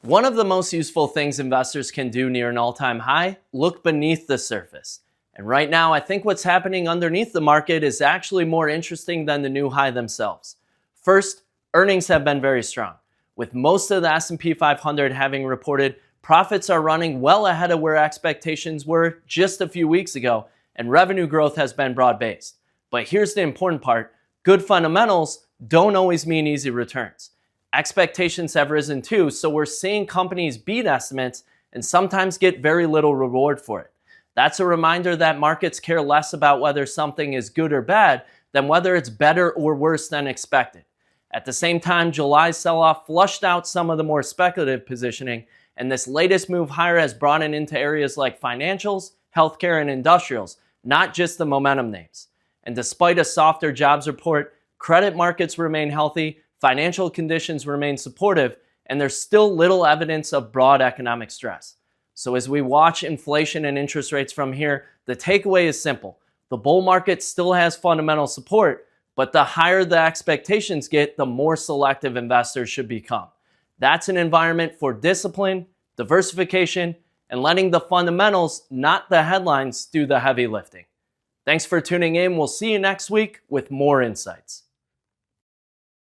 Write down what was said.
One of the most useful things investors can do near an all-time high, look beneath the surface. And right now, I think what's happening underneath the market is actually more interesting than the new high themselves. First, earnings have been very strong. With most of the S&P 500 having reported, profits are running well ahead of where expectations were just a few weeks ago, and revenue growth has been broad-based. But here's the important part: good fundamentals don't always mean easy returns. Expectations have risen too, so we're seeing companies beat estimates and sometimes get very little reward for it. That's a reminder that markets care less about whether something is good or bad than whether it's better or worse than expected. At the same time, July's sell-off flushed out some of the more speculative positioning, and this latest move higher has brought it into areas like financials, healthcare, and industrials, not just the momentum names. And despite a softer jobs report, credit markets remain healthy, financial conditions remain supportive, and there's still little evidence of broad economic stress. So as we watch inflation and interest rates from here, the takeaway is simple. The bull market still has fundamental support, but the higher the expectations get, the more selective investors should become. That's an environment for discipline, diversification, and letting the fundamentals, not the headlines, do the heavy lifting. Thanks for tuning in. We'll see you next week with more insights.